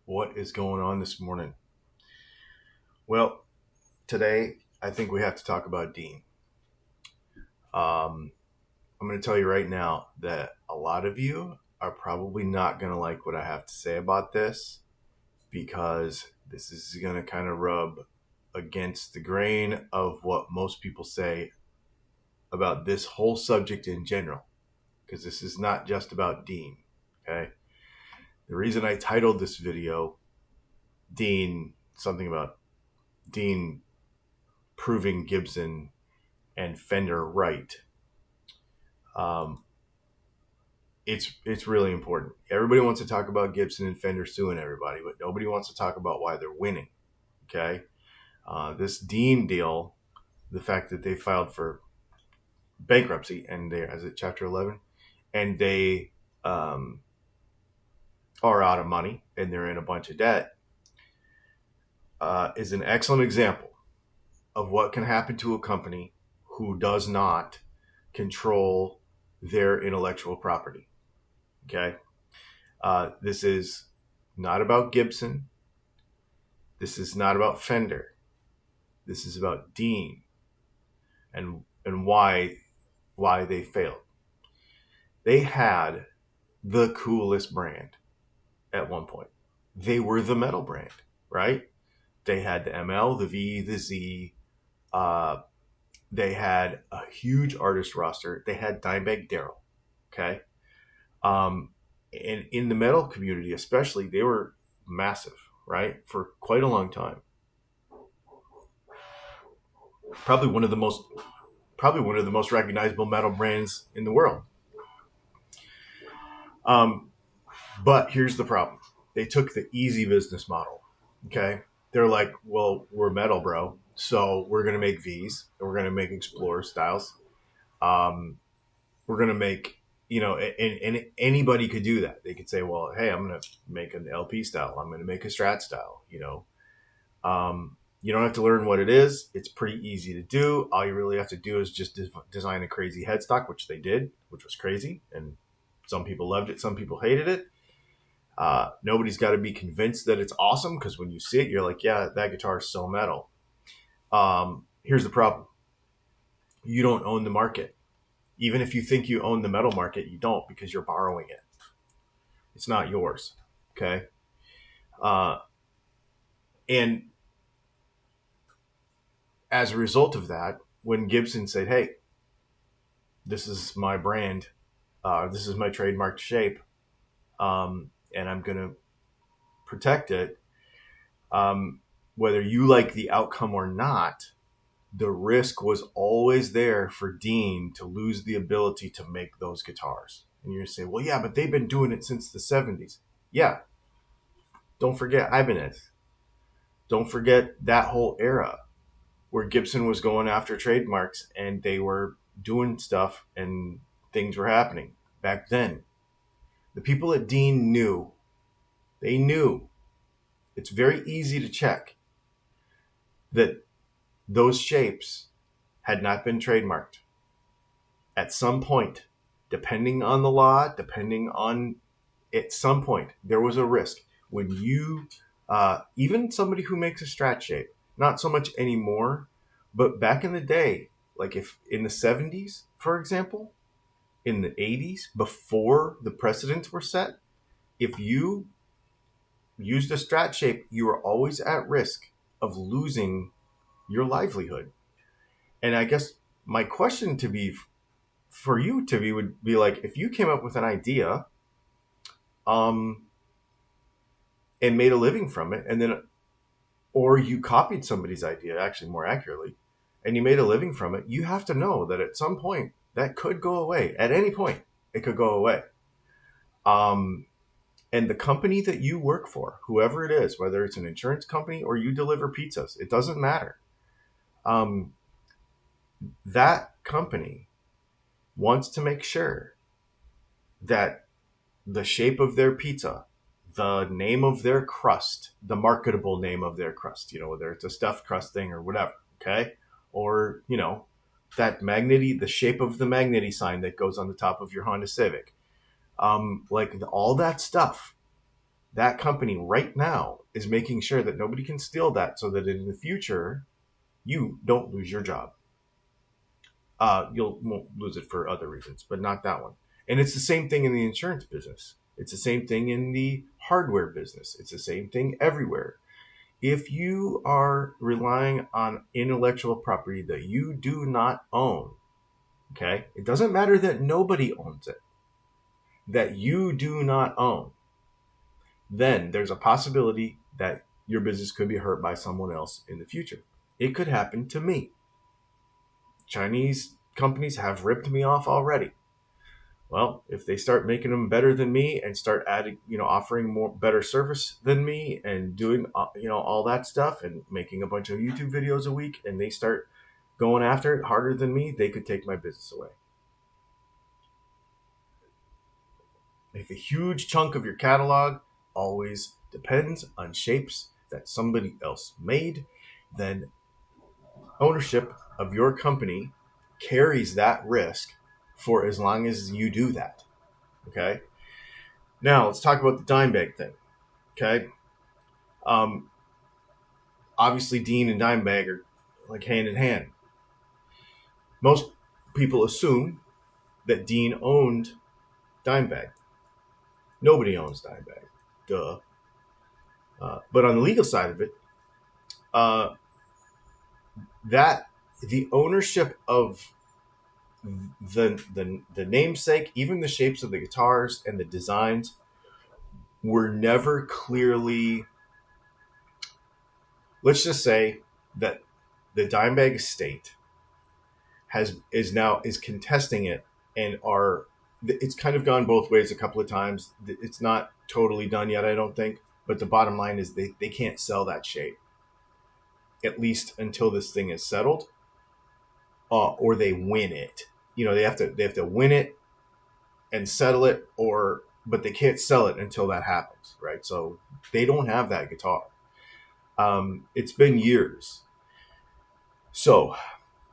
What is going on this morning? Well, today I think we have to talk about Dean. I'm going to tell you right now that a lot of you are probably not going to like what I have to say about this because this is going to kind of rub against the grain of what most people say about this whole subject in general, because this is not just about Dean, okay? The reason I titled this video Dean, something about Dean proving Gibson and Fender right. It's really important. Everybody wants to talk about Gibson and Fender suing everybody, but nobody wants to talk about why they're winning. Okay, this Dean deal, the fact that they filed for bankruptcy and they, as it Chapter 11, and they are out of money and they're in a bunch of debt, is an excellent example of what can happen to a company who does not control their intellectual property. Okay. This is not about Gibson. This is not about Fender. This is about Dean and why they failed. They had the coolest brand at one point. They were the metal brand, right? They had the ML, the V, the Z. They had a huge artist roster. They had Dimebag Darrell. Okay. And in the metal community, especially, they were massive, right? For quite a long time. Probably one of the most recognizable metal brands in the world. But here's the problem. They took the easy business model. Okay. They're like, well, we're metal, bro. So we're going to make Vs and we're going to make Explorer styles. We're going to make, and anybody could do that. They could say, well, hey, I'm going to make an LP style. I'm going to make a Strat style, You don't have to learn what it is. It's pretty easy to do. All you really have to do is just design a crazy headstock, which they did, which was crazy. And some people loved it. Some people hated it. Nobody's got to be convinced that it's awesome, because when you see it, you're like, yeah, that guitar is so metal. Here's the problem. You don't own the market. Even if you think you own the metal market, you don't, because you're borrowing it. It's not yours. Okay. And as a result of that, when Gibson said, hey, this is my brand, this is my trademarked shape, and I'm going to protect it, whether you like the outcome or not, the risk was always there for Dean to lose the ability to make those guitars. And you're going to say, well, yeah, but they've been doing it since the 70s. Yeah. Don't forget Ibanez. Don't forget that whole era where Gibson was going after trademarks and they were doing stuff and things were happening back then. The people at Dean knew. They knew. It's very easy to check that those shapes had not been trademarked. At some point, depending on the law, at some point, there was a risk. When you, even somebody who makes a Strat shape, not so much anymore, but back in the day, like if in the 70s, for example, in the 80s, before the precedents were set, if you used a Strat shape, you were always at risk of losing your livelihood. And I guess my question for you would be like, if you came up with an idea, and made a living from it, and then, or you copied somebody's idea, actually more accurately, and you made a living from it, you have to know that at some point that could go away. At any point, it could go away. And the company that you work for, whoever it is, whether it's an insurance company or you deliver pizzas, it doesn't matter. That company wants to make sure that the shape of their pizza, the name of their crust, the marketable name of their crust, whether it's a stuffed crust thing or whatever, okay? Or, that the shape of the Magneti sign that goes on the top of your Honda Civic. All that stuff, that company right now is making sure that nobody can steal that, so that in the future you don't lose your job. Won't lose it for other reasons, but not that one. And it's the same thing in the insurance business. It's the same thing in the hardware business. It's the same thing everywhere. If you are relying on intellectual property that you do not own, okay, it doesn't matter that nobody owns it, that you do not own, then there's a possibility that your business could be hurt by someone else in the future. It could happen to me. Chinese companies have ripped me off already. Well, if they start making them better than me and start adding, offering more better service than me and doing, all that stuff and making a bunch of YouTube videos a week, and they start going after it harder than me, they could take my business away. If a huge chunk of your catalog always depends on shapes that somebody else made, then ownership of your company carries that risk for as long as you do that. Okay. Now let's talk about the dime bag thing. Okay. Obviously Dean and dime bag are like hand in hand. Most people assume that Dean owned dime bag. Nobody owns dime bag. Duh. But on the legal side of it, that the ownership of the namesake, even the shapes of the guitars and the designs, were never clearly. Let's just say that the Dimebag estate is contesting it, and it's kind of gone both ways a couple of times. It's not totally done yet, I don't think. But the bottom line is they can't sell that shape, at least until this thing is settled, or they win it. They have to win it and settle it, but they can't sell it until that happens, right? So they don't have that guitar. It's been years. So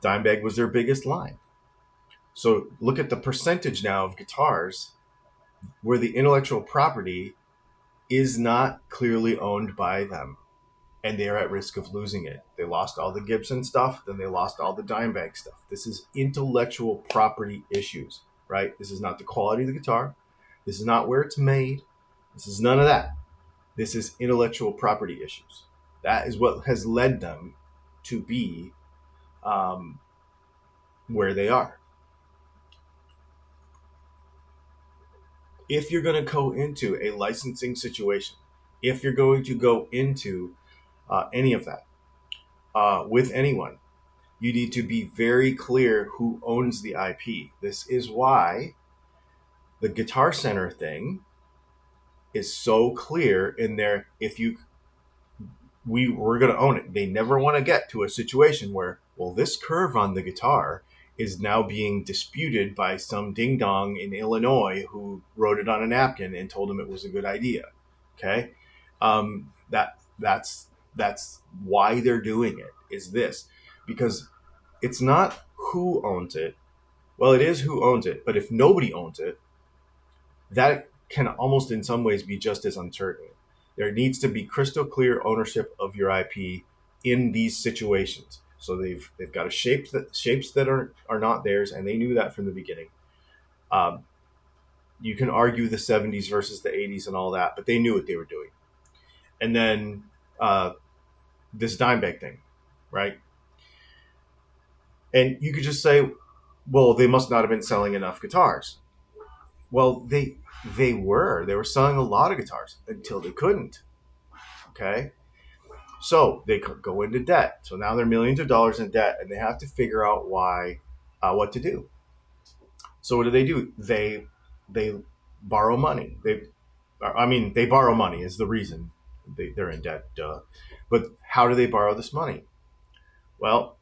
Dimebag was their biggest line. So look at the percentage now of guitars where the intellectual property is not clearly owned by them, and they're at risk of losing it. They lost all the Gibson stuff, then they lost all the Dimebag stuff. This is intellectual property issues, right? This is not the quality of the guitar. This is not where it's made. This is none of that. This is intellectual property issues. That is what has led them to be where they are. If you're going to go into a licensing situation, if you're going to go into any of that with anyone, you need to be very clear who owns the IP. This is why the Guitar Center thing is so clear in there. We're going to own it. They never want to get to a situation where, well, this curve on the guitar is now being disputed by some ding-dong in Illinois who wrote it on a napkin and told him it was a good idea. Okay? That's why they're doing it, is this. Because it's not who owns it. Well, it is who owns it, but if nobody owns it, that can almost in some ways be just as uncertain. There needs to be crystal clear ownership of your IP in these situations. So they've got shapes that are not theirs, and they knew that from the beginning. You can argue the 70s versus the 80s and all that, but they knew what they were doing. And then this Dimebag thing, right? And you could just say, well, they must not have been selling enough guitars. Well, they were selling a lot of guitars until they couldn't. Okay. So they go into debt. So now they're millions of dollars in debt, and they have to figure out what to do. So what do? They borrow money. They borrow money is the reason they're in debt. Duh. But how do they borrow this money? Well,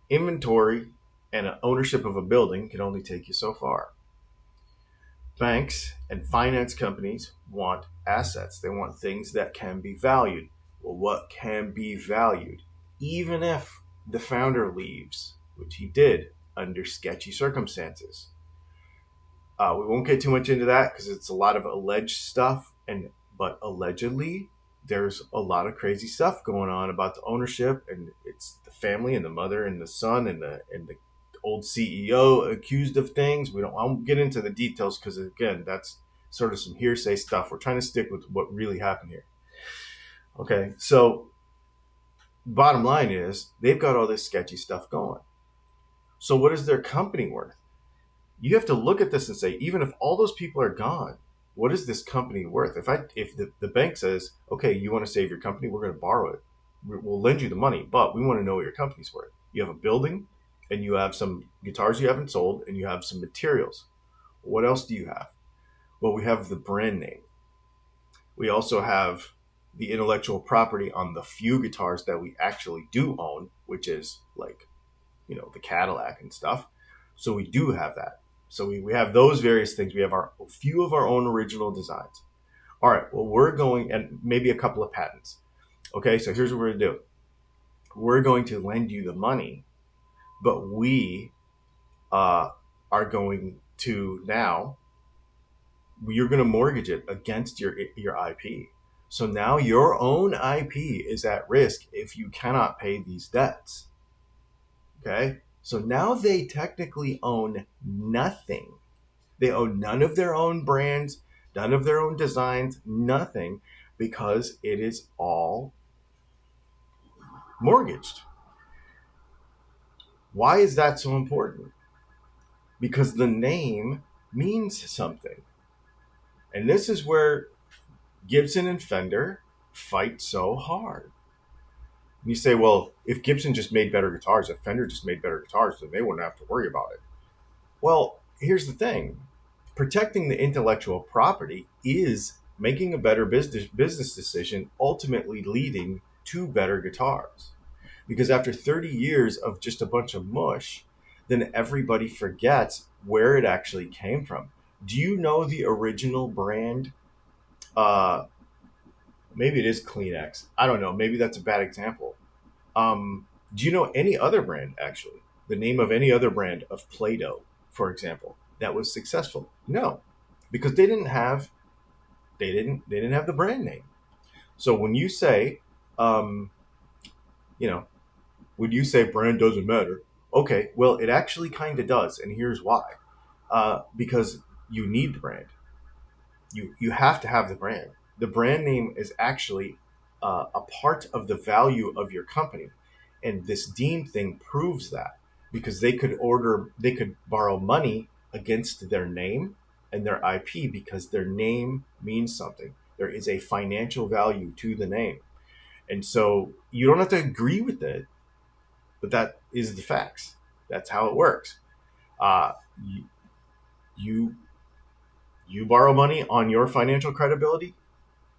inventory and ownership of a building can only take you so far. Banks and finance companies want assets. They want things that can be valued. Well, what can be valued? Even if the founder leaves, which he did under sketchy circumstances. We won't get too much into that because it's a lot of alleged stuff, and but allegedly there's a lot of crazy stuff going on about the ownership, and it's the family and the mother and the son and the old CEO accused of things. I won't get into the details because again, that's sort of some hearsay stuff. We're trying to stick with what really happened here. Okay, so bottom line is they've got all this sketchy stuff going. So what is their company worth? You have to look at this and say, even if all those people are gone, what is this company worth? If the bank says, okay, you want to save your company, we're going to borrow it. We'll lend you the money, but we want to know what your company's worth. You have a building, and you have some guitars you haven't sold, and you have some materials. What else do you have? Well, we have the brand name. We also have the intellectual property on the few guitars that we actually do own, which is like, the Cadillac and stuff. So we do have that. So we have those various things. We have a few of our own original designs. All right, well, we're going, and maybe a couple of patents. Okay, so here's what we're going to do. We're going to lend you the money, but we are going to now, you're going to mortgage it against your IP. So now your own IP is at risk if you cannot pay these debts. Okay? So now they technically own nothing. They own none of their own brands, none of their own designs, nothing, because it is all mortgaged. Why is that so important? Because the name means something. And this is where Gibson and Fender fight so hard. And you say, well, if Gibson just made better guitars, if Fender just made better guitars, then they wouldn't have to worry about it. Well, here's the thing. Protecting the intellectual property is making a better business decision, ultimately leading to better guitars. Because after 30 years of just a bunch of mush, then everybody forgets where it actually came from. Do you know the original brand? Maybe it is Kleenex. I don't know. Maybe that's a bad example. Do you know any other brand, actually? The name of any other brand of Play-Doh, for example, that was successful? No, because they didn't have the brand name. So when you say, when you say brand doesn't matter, okay, well, it actually kind of does, and here's why. Because you need the brand. You have to have the brand. The brand name is actually a part of the value of your company, and this Dean thing proves that, because they could borrow money against their name and their IP because their name means something. There is a financial value to the name, and so you don't have to agree with it, but that is the facts. That's how it works. You borrow money on your financial credibility.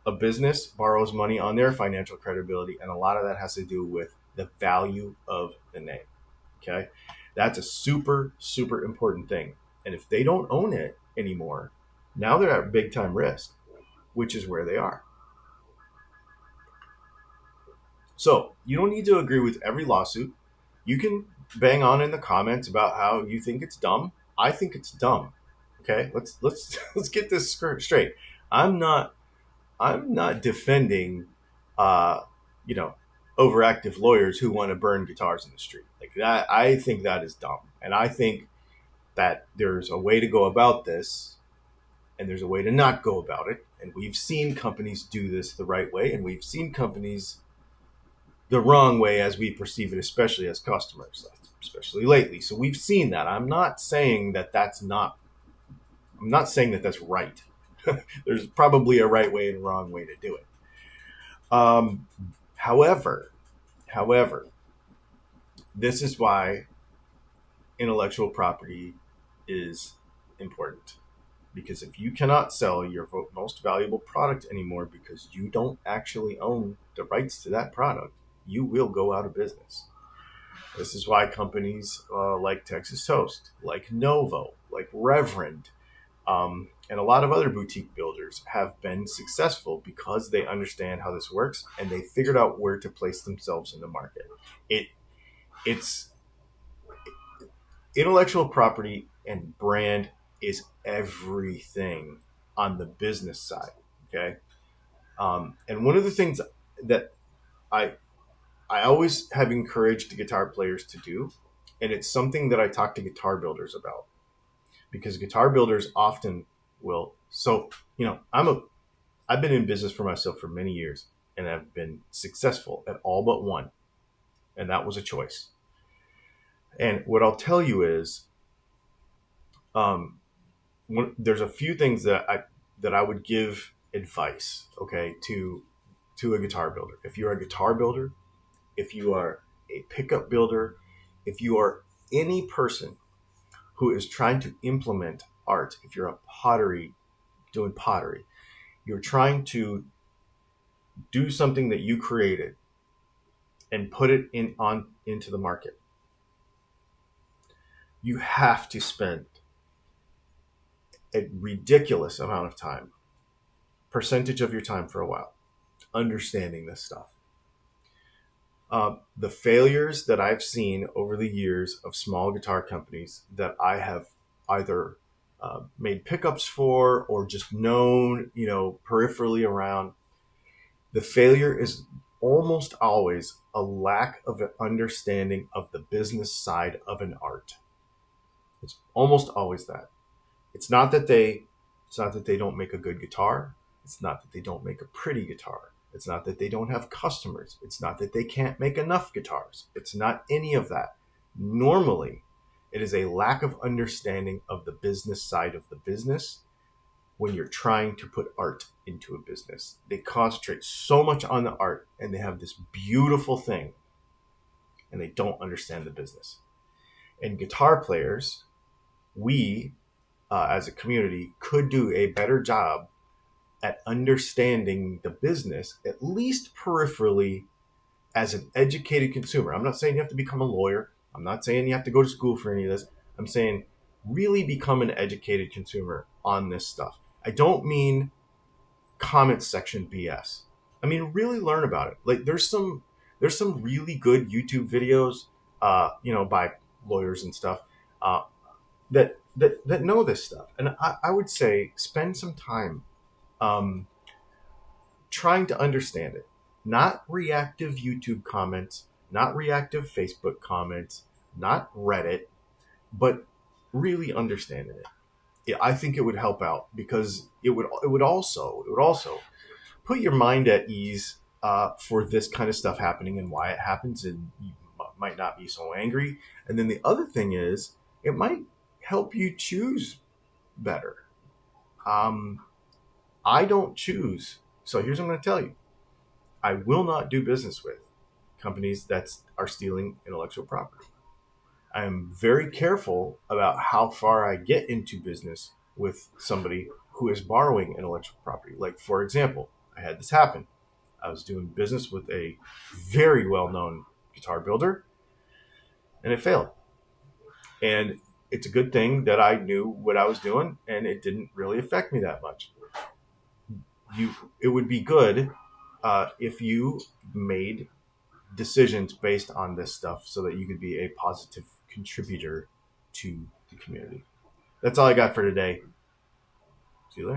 A business borrows money on their financial credibility, and a lot of that has to do with the value of the name. Okay, that's a super, super important thing. And if they don't own it anymore, now they're at big time risk, which is where they are. So you don't need to agree with every lawsuit. You can bang on in the comments about how you think it's dumb. I think it's dumb. Okay, let's get this straight. I'm not defending, overactive lawyers who want to burn guitars in the street like that. I think that is dumb, and I think that there's a way to go about this, and there's a way to not go about it. And we've seen companies do this the right way, and we've seen companies the wrong way as we perceive it, especially as customers, especially lately. So we've seen that. I'm not saying that that's right. There's probably a right way and a wrong way to do it. However, this is why intellectual property is important. Because if you cannot sell your most valuable product anymore because you don't actually own the rights to that product, you will go out of business. This is why companies like Texas Toast, like Novo, like Reverend, and a lot of other boutique builders have been successful because they understand how this works and they figured out where to place themselves in the market. It's intellectual property and brand is everything on the business side. Okay. And one of the things that I I always have encouraged guitar players to do, and it's something that I talk to guitar builders about, because guitar builders often will. So, I've been in business for myself for many years, and I've been successful at all but one, and that was a choice. And what I'll tell you is, um, there's a few things that I would give advice, okay, to a guitar builder. If you're a guitar builder, if you are a pickup builder, if you are any person who is trying to implement art, if you're doing pottery, you're trying to do something that you created and put it into the market, you have to spend a ridiculous amount of time, percentage of your time for a while, understanding this stuff. The failures that I've seen over the years of small guitar companies that I have either made pickups for or just known, peripherally around, the failure is almost always a lack of an understanding of the business side of an art. It's almost always that. It's not that they don't make a good guitar. It's not that they don't make a pretty guitar. It's not that they don't have customers. It's not that they can't make enough guitars. It's not any of that. Normally, it is a lack of understanding of the business side of the business when you're trying to put art into a business. They concentrate so much on the art and they have this beautiful thing and they don't understand the business. And guitar players, we, as a community, could do a better job at understanding the business, at least peripherally, as an educated consumer. I'm not saying you have to become a lawyer. I'm not saying you have to go to school for any of this. I'm saying really become an educated consumer on this stuff. I don't mean comment section BS. I mean really learn about it. Like there's some really good YouTube videos, by lawyers and stuff, that know this stuff. And I would say spend some time trying to understand it. Not reactive YouTube comments, not reactive Facebook comments, not Reddit, but really understanding it. Yeah, I think it would help out because it would also put your mind at ease for this kind of stuff happening and why it happens, and you might not be so angry. And then the other thing is, it might help you choose better. I don't choose. So here's what I'm going to tell you. I will not do business with companies that are stealing intellectual property. I am very careful about how far I get into business with somebody who is borrowing intellectual property. Like, for example, I had this happen. I was doing business with a very well-known guitar builder, and it failed. And it's a good thing that I knew what I was doing, and it didn't really affect me that much. It would be good if you made decisions based on this stuff so that you could be a positive contributor to the community. That's all I got for today.